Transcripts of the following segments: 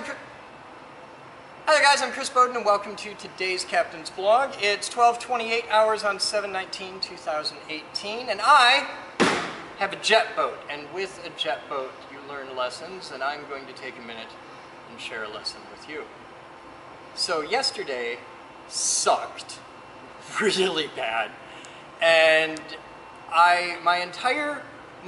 Hi there guys, I'm Chris Boden and welcome to today's Captain's Blog. It's 12:28 hours on 7/19/2018 and I have a jet boat, and with a jet boat you learn lessons, and I'm going to take a minute and share a lesson with you. So yesterday sucked really bad, and my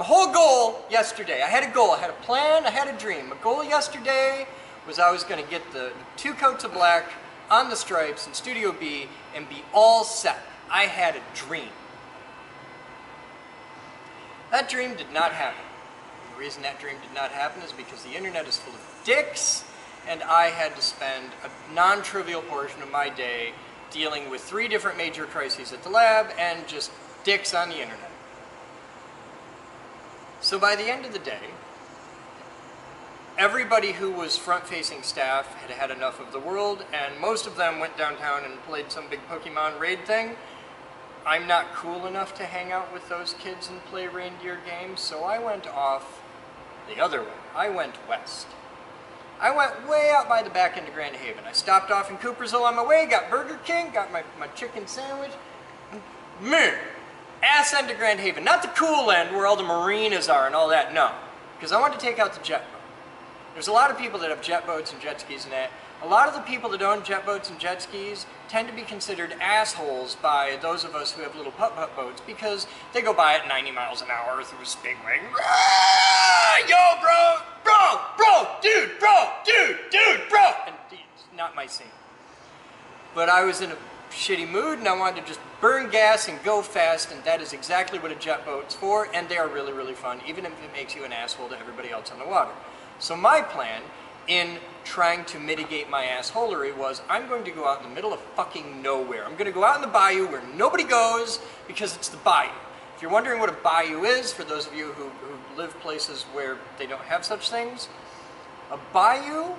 whole goal yesterday, I had a goal, I had a plan, I had a dream. My goal yesterday was I was going to get the 2 coats of black on the stripes in Studio B and be all set. I had a dream. That dream did not happen. The reason that dream did not happen is because the internet is full of dicks, and I had to spend a non-trivial portion of my day dealing with 3 different major crises at the lab and just dicks on the internet. So by the end of the day, everybody who was front-facing staff had had enough of the world, and most of them went downtown and played some big Pokemon raid thing. I'm not cool enough to hang out with those kids and play reindeer games, so I went off the other way. I went west. I went way out by the back end of Grand Haven. I stopped off in Coopersville on my way, got Burger King, got my chicken sandwich. Ass end of Grand Haven. Not the cool end where all the marinas are and all that, no. Because I wanted to take out the jet boat. There's a lot of people that have jet boats and jet skis and that. A lot of the people that own jet boats and jet skis tend to be considered assholes by those of us who have little putt-putt boats because they go by at 90 miles an hour through a speedway. Yo, bro, dude, bro. And it's not my scene. But I was in a shitty mood and I wanted to just burn gas and go fast, and that is exactly what a jet boat's for, and they are really, really fun, even if it makes you an asshole to everybody else on the water. So my plan in trying to mitigate my assholery was I'm going to go out in the middle of fucking nowhere. I'm going to go out in the bayou where nobody goes because it's the bayou. If you're wondering what a bayou is, for those of you who live places where they don't have such things, a bayou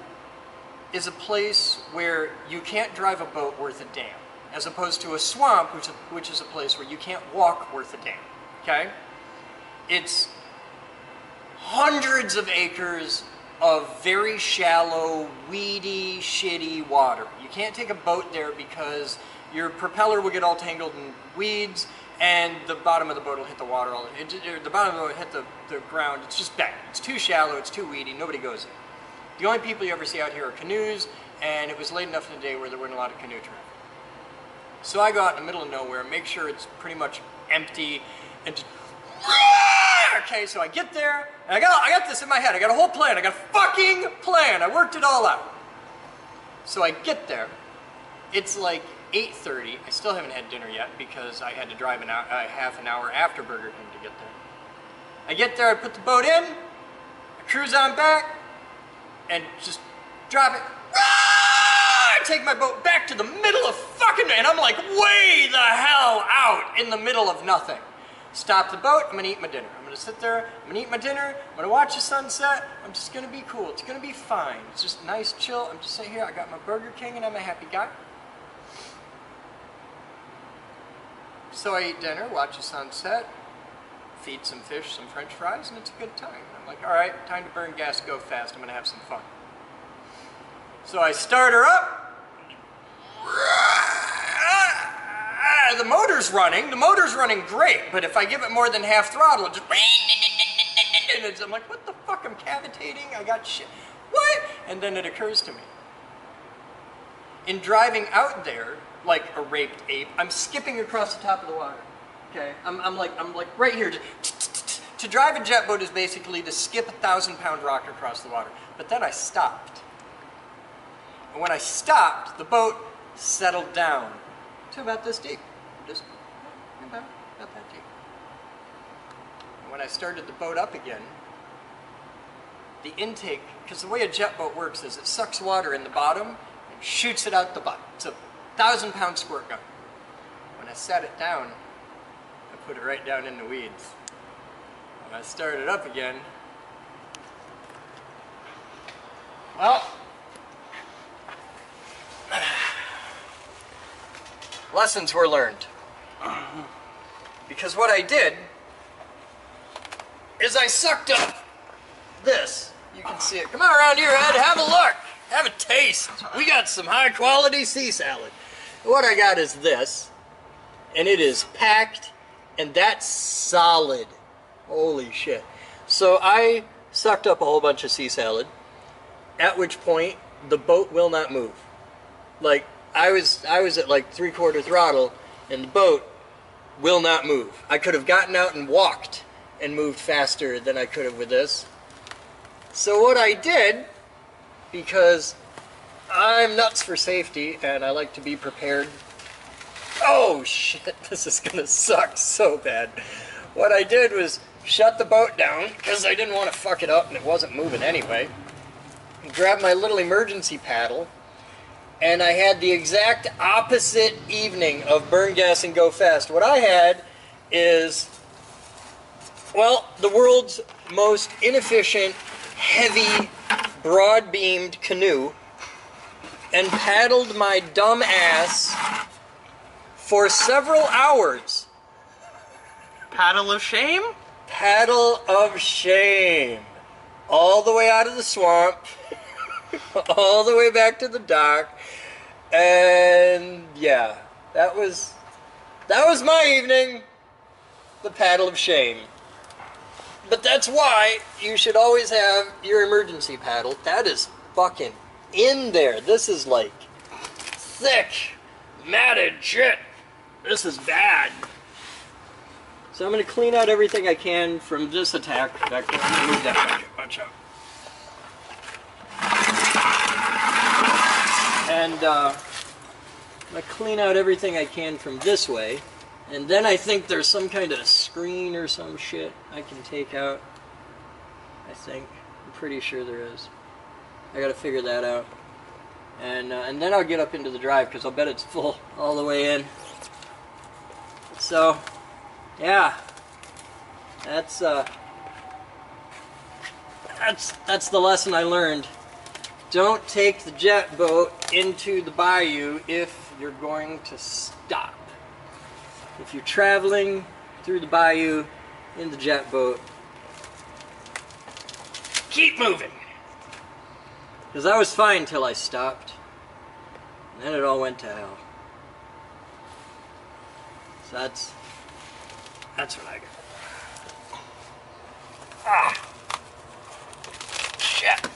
is a place where you can't drive a boat worth a damn, as opposed to a swamp, which is a place where you can't walk worth a damn, okay? It's hundreds of acres of very shallow, weedy, shitty water. You can't take a boat there because your propeller will get all tangled in weeds, and the bottom of the boat will hit the water. The bottom of the boat will hit the ground. It's just bad. It's too shallow. It's too weedy. Nobody goes there. The only people you ever see out here are canoes, and it was late enough in the day where there weren't a lot of canoe traffic. So I go out in the middle of nowhere, make sure it's pretty much empty, and just... Okay, so I get there, and I got this in my head. I got a whole plan. I got a fucking plan. I worked it all out. So I get there. It's like 8:30. I still haven't had dinner yet because I had to drive half an hour after Burger King to get there. I get there, I put the boat in, I cruise on back, and just drop it. I take my boat back to the middle of fucking, and I'm like way the hell out in the middle of nothing. Stop the boat, I'm gonna eat my dinner. I'm gonna sit there, I'm gonna eat my dinner, I'm gonna watch the sunset, I'm just gonna be cool, it's gonna be fine. It's just nice, chill, I'm just sitting here, I got my Burger King and I'm a happy guy. So I eat dinner, watch the sunset, feed some fish, some french fries, and it's a good time. And I'm like, alright, time to burn gas, go fast, I'm gonna have some fun. So I start her up. The motor's running great, but if I give it more than half throttle, it just... I'm like, what the fuck, I'm cavitating, I got shit, what? And then it occurs to me. In driving out there, like a raped ape, I'm skipping across the top of the water, okay? I'm like right here. To drive a jet boat is basically to skip a 1,000-pound rock across the water. But then I stopped. And when I stopped, the boat settled down to about this deep. Just about that deep. And when I started the boat up again, the intake, because the way a jet boat works is it sucks water in the bottom and shoots it out the butt. It's a 1,000-pound squirt gun. When I set it down, I put it right down in the weeds. When I started up again, well, lessons were learned. Because what I did is I sucked up this. You can see it. Come on around here, Ed, have a look. have a taste. We got some high quality sea salad. What I got is this, and it is packed, and that's solid. Holy shit. So I sucked up a whole bunch of sea salad, at which point the boat will not move. Like, I was at like 3/4 throttle, and the boat will not move. I could have gotten out and walked and moved faster than I could have with this. So what I did, because I'm nuts for safety and I like to be prepared. Oh shit, this is gonna suck so bad. What I did was shut the boat down, because I didn't want to fuck it up and it wasn't moving anyway. Grabbed my little emergency paddle, and I had the exact opposite evening of burn gas and go fast. What I had is, well, the world's most inefficient, heavy, broad-beamed canoe, and paddled my dumb ass for several hours. Paddle of shame? Paddle of shame. All the way out of the swamp, all the way back to the dock, and yeah, that was my evening, the paddle of shame. But that's why you should always have your emergency paddle. That is fucking in there. This is like thick, matted shit. This is bad. So I'm going to clean out everything I can from this attack vector. I'm going to move that bunch out. And I'm going to clean out everything I can from this way. And then I think there's some kind of screen or some shit I can take out. I think. I'm pretty sure there is. I got to figure that out. And then I'll get up into the drive, because I'll bet it's full all the way in. So, yeah, that's the lesson I learned. Don't take the jet boat into the bayou if you're going to stop. If you're traveling through the bayou in the jet boat, keep moving. Because I was fine till I stopped, and then it all went to hell. So that's what I got. Ah! Shit!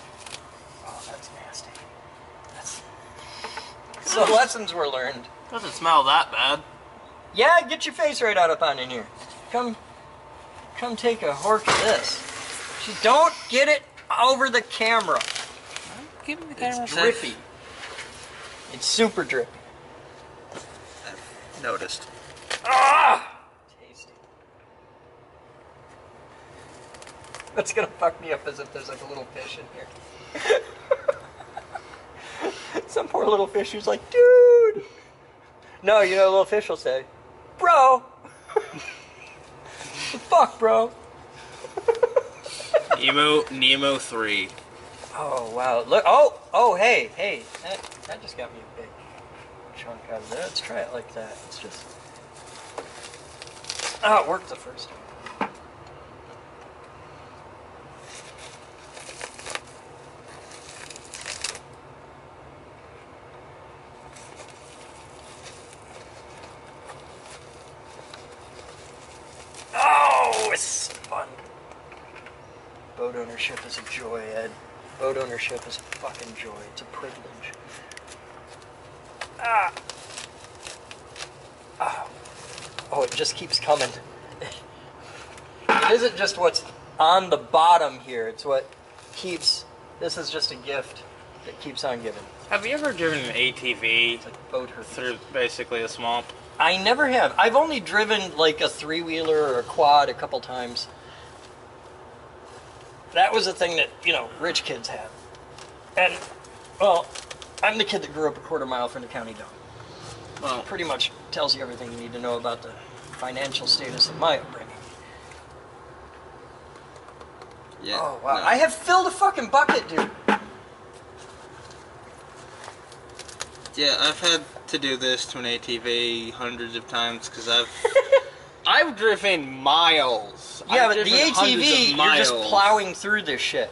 Oh, that's nasty. So lessons were learned. Doesn't smell that bad. Yeah, get your face right out up on in here. Come take a hork of this. Just don't get it over the camera. Give me the camera. It's drippy. It's super drippy. I've noticed. Ah! Tasty. That's gonna fuck me up as if there's like a little fish in here. Some poor little fish who's like, dude! No, you know, a little fish will say, bro! The fuck, bro? Nemo 3. Oh, wow. Look, oh, hey. That just got me a big chunk out of there. Let's try it like that. It's just... Oh, it worked the first time. Oh, it's fun. Boat ownership is a joy, Ed. Boat ownership is a fucking joy. It's a privilege. Ah. Oh, it just keeps coming. It isn't just what's on the bottom here. It's what keeps... This is just a gift that keeps on giving. Have you ever driven an ATV It's like boat hurt. through basically a swamp? I never have. I've only driven like a three-wheeler or a quad a couple times. That was a thing that, you know, rich kids have. And, well, I'm the kid that grew up a quarter mile from the county dump. Well, it pretty much tells you everything you need to know about the financial status of my upbringing. Yeah. Oh, wow. No. I have filled a fucking bucket, dude. Yeah, I've had to do this to an ATV hundreds of times because I've driven miles. Yeah, I've but the driven hundreds ATV, of you're just miles. plowing through this shit.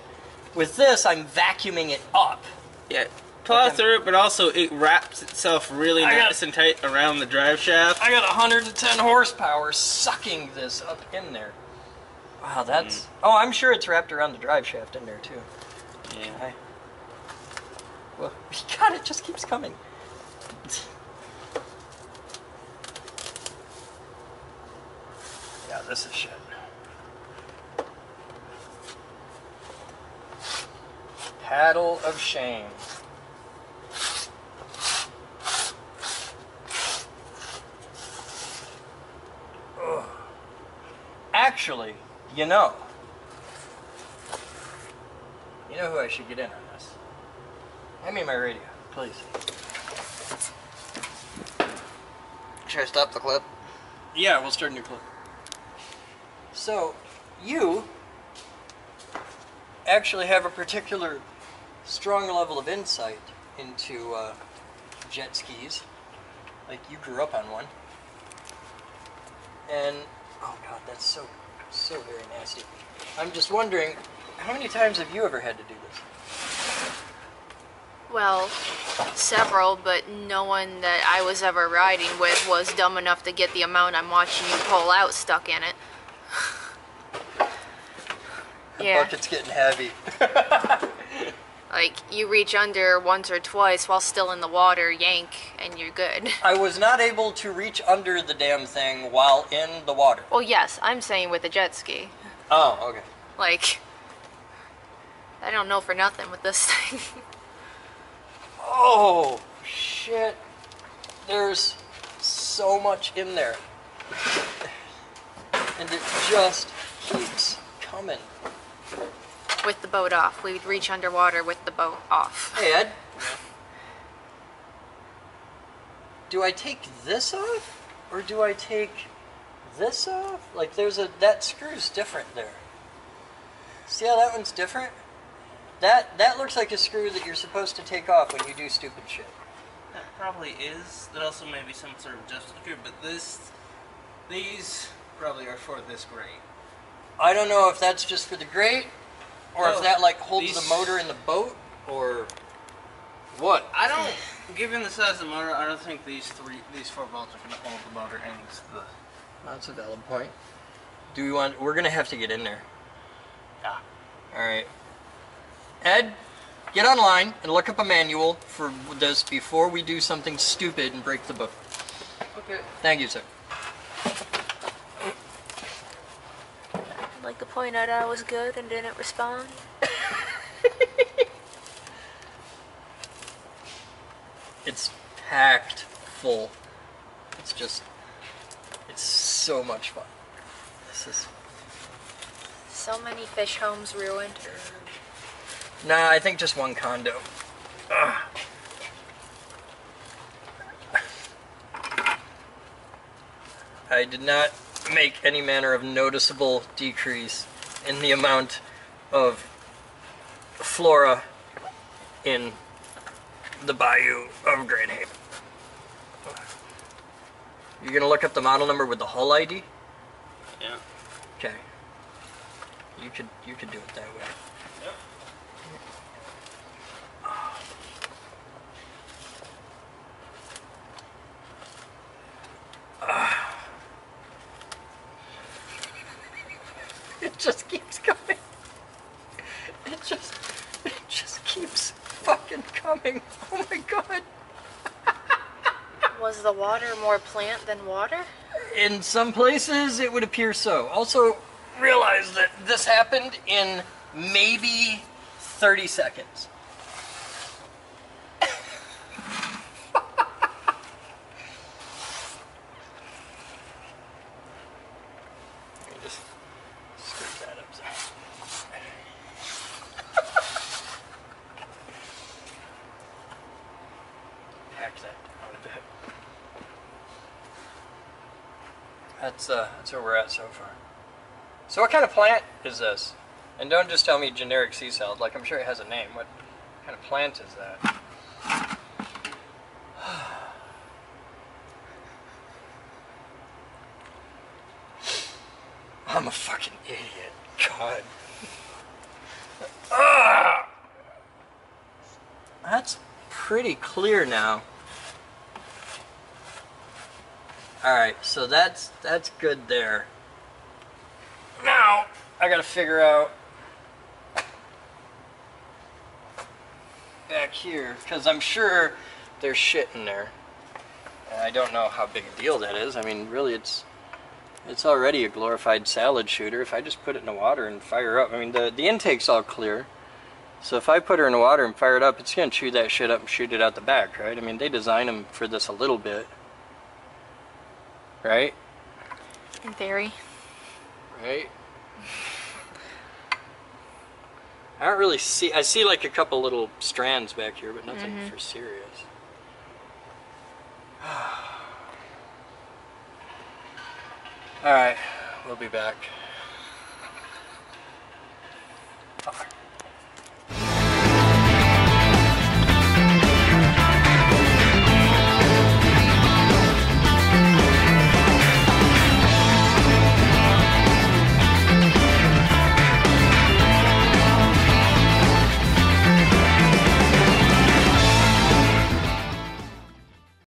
With this, I'm vacuuming it up Yeah, plow Okay. through it, but also it wraps itself really nice and tight around the drive shaft. I got 110 horsepower sucking this up in there. Wow, that's... Oh, I'm sure it's wrapped around the drive shaft in there, too. Yeah. Okay. Well, God, it just keeps coming. Yeah, this is shit. Paddle of shame. Ugh. Actually, you know who I should get in on this? Hand me my radio, please. Should I stop the clip? Yeah, we'll start a new clip. So, you actually have a particular strong level of insight into jet skis. Like, you grew up on one. And, oh God, that's so very nasty. I'm just wondering, how many times have you ever had to do this? Well, several, but no one that I was ever riding with was dumb enough to get the amount I'm watching you pull out stuck in it. The Yeah. bucket's getting heavy. Like, you reach under once or twice while still in the water, yank, and you're good. I was not able to reach under the damn thing while in the water. Well, yes, I'm saying with a jet ski. Oh, okay. Like, I don't know for nothing with this thing. Oh, shit. There's so much in there. And it just keeps coming. With the boat off. We'd reach underwater with the boat off. Hey, Ed. Do I take this off? Or do I take this off? Like, that screw's different there. See how that one's different? That looks like a screw that you're supposed to take off when you do stupid shit. That probably is. That also may be some sort of adjustment screw, but these probably are for this grate. I don't know if that's just for the grate, or if that, like, holds these- the motor in the boat, or what. I don't, given the size of the motor, I don't think these 4 bolts are going to hold the motor into the... That's a valid point. We're gonna have to get in there. Yeah. Alright. Ed, get online and look up a manual for this before we do something stupid and break the boat. Okay. Thank you, sir. I'd like to point out I was good and didn't respond. It's packed full. It's so much fun. This is... So many fish homes ruined. Nah, I think just one condo. Ugh. I did not make any manner of noticeable decrease in the amount of flora in the bayou of Grand Haven. You're gonna look up the model number with the hull ID? Yeah. Okay. You could do it that way. Yep. It just keeps coming. It just keeps fucking coming. Oh my God. Was the water more plant than water? In some places, it would appear so. Also, realize that this happened in maybe 30 seconds. Let me just scoot that up so. Hack that down a bit. That's where we're at so far. So what kind of plant is this? And don't just tell me generic sea salad, like I'm sure it has a name. What kind of plant is that? I'm a fucking idiot. God. Ah! That's pretty clear now. Alright, so that's good there. Now, I gotta figure out back here, because I'm sure there's shit in there. And I don't know how big a deal that is. I mean, really, it's already a glorified salad shooter. If I just put it in the water and fire up, I mean, the intake's all clear. So if I put her in the water and fire it up, it's going to chew that shit up and shoot it out the back, right? I mean, they designed them for this a little bit. Right? In theory. Right? I don't really see... I see like a couple little strands back here, but nothing for serious. Alright, we'll be back. Fuck.